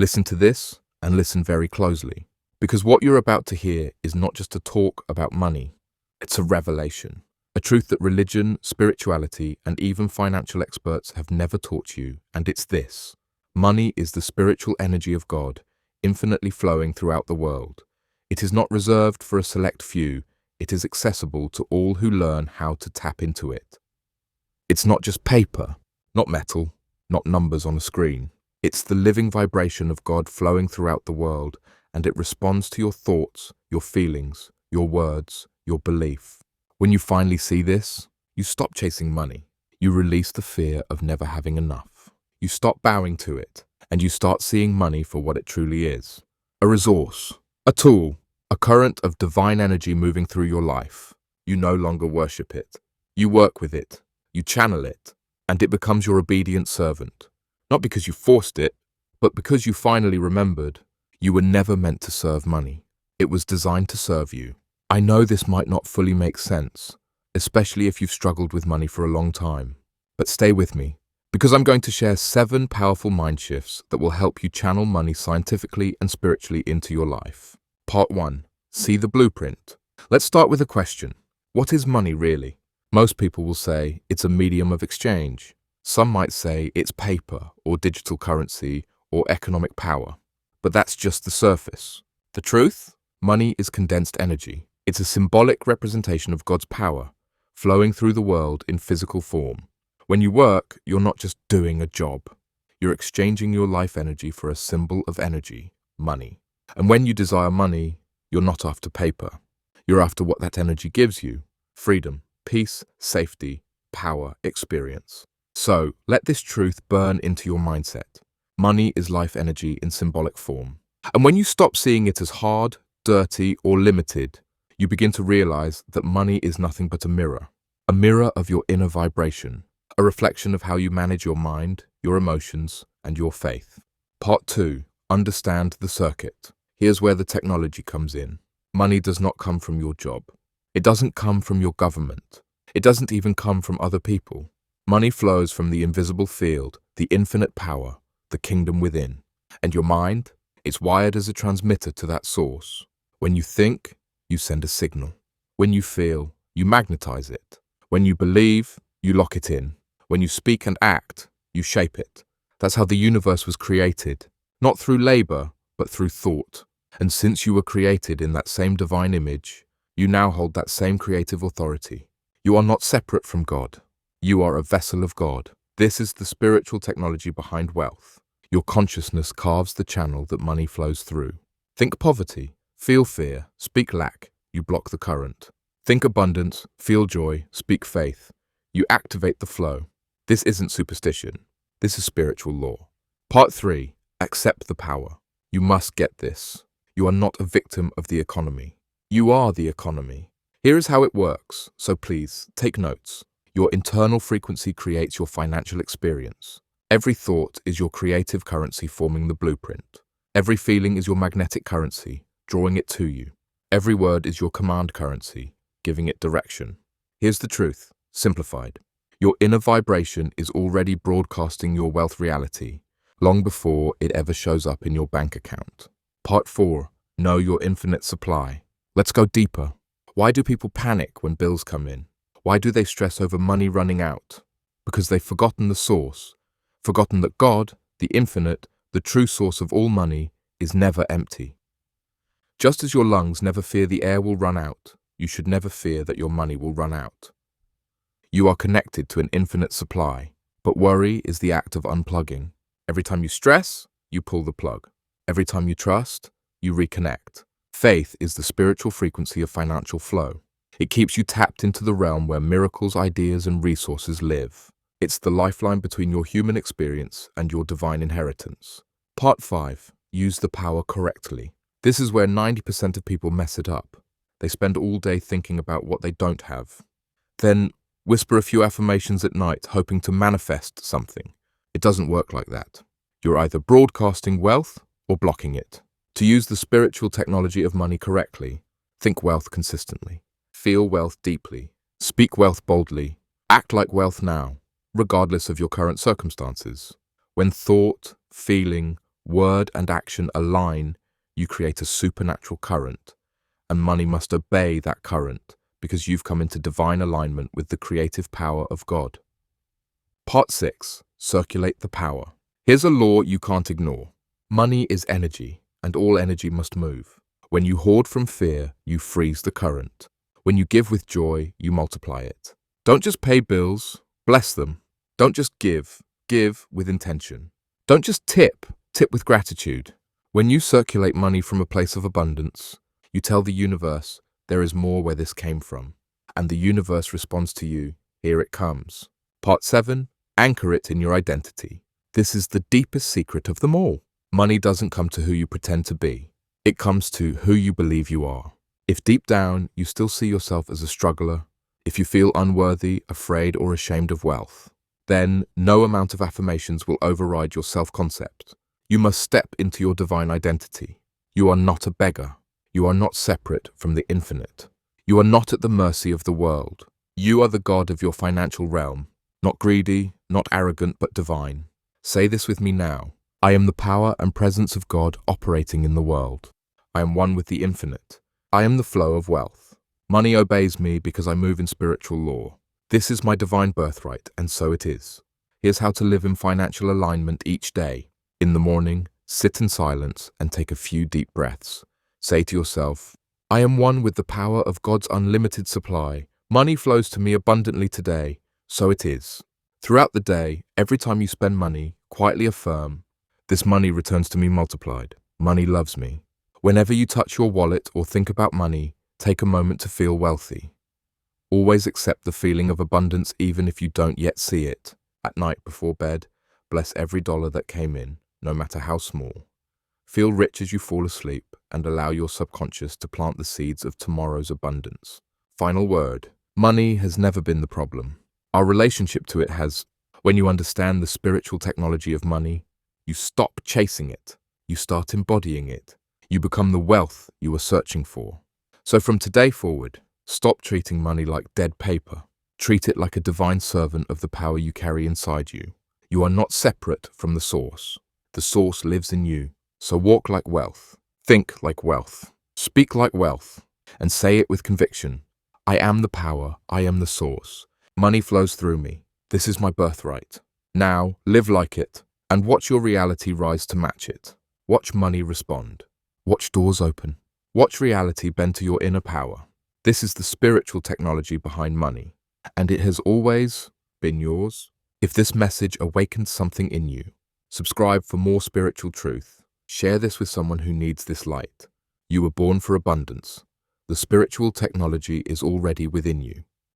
Listen to this and listen very closely, because what you're about to hear is not just a talk about money, it's a revelation, a truth that religion, spirituality, and even financial experts have never taught you, and it's this. Money is the spiritual energy of God, infinitely flowing throughout the world. It is not reserved for a select few, it is accessible to all who learn how to tap into it. It's not just paper, not metal, not numbers on a screen. It's the living vibration of God flowing throughout the world, and it responds to your thoughts, your feelings, your words, your belief. When you finally see this, you stop chasing money. You release the fear of never having enough. You stop bowing to it, and you start seeing money for what it truly is. A resource, a tool, a current of divine energy moving through your life. You no longer worship it. You work with it. You channel it, and it becomes your obedient servant. Not because you forced it, but because you finally remembered you were never meant to serve money. It was designed to serve you. I know this might not fully make sense, especially if you've struggled with money for a long time. But stay with me, because I'm going to share 7 powerful mind shifts that will help you channel money scientifically and spiritually into your life. Part 1. See the blueprint. Let's start with a question. What is money really? Most people will say it's a medium of exchange. Some might say it's paper or digital currency or economic power. But that's just the surface. The truth? Money is condensed energy. It's a symbolic representation of God's power, flowing through the world in physical form. When you work, you're not just doing a job. You're exchanging your life energy for a symbol of energy, money. And when you desire money, you're not after paper. You're after what that energy gives you: freedom, peace, safety, power, experience. So, let this truth burn into your mindset. Money is life energy in symbolic form. And when you stop seeing it as hard, dirty, or limited, you begin to realize that money is nothing but a mirror of your inner vibration, a reflection of how you manage your mind, your emotions, and your faith. Part 2. Understand the circuit. Here's where the technology comes in. Money does not come from your job. It doesn't come from your government. It doesn't even come from other people. Money flows from the invisible field, the infinite power, the kingdom within. And your mind? It's wired as a transmitter to that source. When you think, you send a signal. When you feel, you magnetize it. When you believe, you lock it in. When you speak and act, you shape it. That's how the universe was created. Not through labor, but through thought. And since you were created in that same divine image, you now hold that same creative authority. You are not separate from God. You are a vessel of God. This is the spiritual technology behind wealth. Your consciousness carves the channel that money flows through. Think poverty, feel fear, speak lack, you block the current. Think abundance, feel joy, speak faith, you activate the flow. This isn't superstition. This is spiritual law. Part 3. Accept the power. You must get this. You are not a victim of the economy. You are the economy. Here is how it works, so please, take notes. Your internal frequency creates your financial experience. Every thought is your creative currency forming the blueprint. Every feeling is your magnetic currency, drawing it to you. Every word is your command currency, giving it direction. Here's the truth, simplified. Your inner vibration is already broadcasting your wealth reality, long before it ever shows up in your bank account. Part 4. Know your infinite supply. Let's go deeper. Why do people panic when bills come in? Why do they stress over money running out? Because they've forgotten the source, forgotten that God, the infinite, the true source of all money, is never empty. Just as your lungs never fear the air will run out, you should never fear that your money will run out. You are connected to an infinite supply, but worry is the act of unplugging. Every time you stress, you pull the plug. Every time you trust, you reconnect. Faith is the spiritual frequency of financial flow. It keeps you tapped into the realm where miracles, ideas, and resources live. It's the lifeline between your human experience and your divine inheritance. Part 5. Use the power correctly. This is where 90% of people mess it up. They spend all day thinking about what they don't have. Then whisper a few affirmations at night, hoping to manifest something. It doesn't work like that. You're either broadcasting wealth or blocking it. To use the spiritual technology of money correctly, think wealth consistently. Feel wealth deeply. Speak wealth boldly. Act like wealth now, regardless of your current circumstances. When thought, feeling, word and action align, you create a supernatural current, and money must obey that current because you've come into divine alignment with the creative power of God. Part 6. Circulate the power. Here's a law you can't ignore. Money is energy, and all energy must move. When you hoard from fear, you freeze the current. When you give with joy, you multiply it. Don't just pay bills, bless them. Don't just give with intention. Don't just tip with gratitude. When you circulate money from a place of abundance, you tell the universe, there is more where this came from. And the universe responds to you, here it comes. Part 7. Anchor it in your identity. This is the deepest secret of them all. Money doesn't come to who you pretend to be. It comes to who you believe you are. If deep down you still see yourself as a struggler, if you feel unworthy, afraid, or ashamed of wealth, then no amount of affirmations will override your self-concept. You must step into your divine identity. You are not a beggar. You are not separate from the infinite. You are not at the mercy of the world. You are the God of your financial realm. Not greedy, not arrogant, but divine. Say this with me now. I am the power and presence of God operating in the world. I am one with the infinite. I am the flow of wealth. Money obeys me because I move in spiritual law. This is my divine birthright, and so it is. Here's how to live in financial alignment each day. In the morning, sit in silence and take a few deep breaths. Say to yourself, I am one with the power of God's unlimited supply. Money flows to me abundantly today. So it is. Throughout the day, every time you spend money, quietly affirm, this money returns to me multiplied. Money loves me. Whenever you touch your wallet or think about money, take a moment to feel wealthy. Always accept the feeling of abundance even if you don't yet see it. At night before bed, bless every dollar that came in, no matter how small. Feel rich as you fall asleep and allow your subconscious to plant the seeds of tomorrow's abundance. Final word. Money has never been the problem. Our relationship to it has. When you understand the spiritual technology of money, you stop chasing it. You start embodying it. You become the wealth you are searching for. So from today forward, stop treating money like dead paper. Treat it like a divine servant of the power you carry inside you. You are not separate from the source. The source lives in you. So walk like wealth. Think like wealth. Speak like wealth. And say it with conviction. I am the power. I am the source. Money flows through me. This is my birthright. Now, live like it, and watch your reality rise to match it. Watch money respond. Watch doors open. Watch reality bend to your inner power. This is the spiritual technology behind money, and it has always been yours. If this message awakened something in you, subscribe for more spiritual truth. Share this with someone who needs this light. You were born for abundance. The spiritual technology is already within you.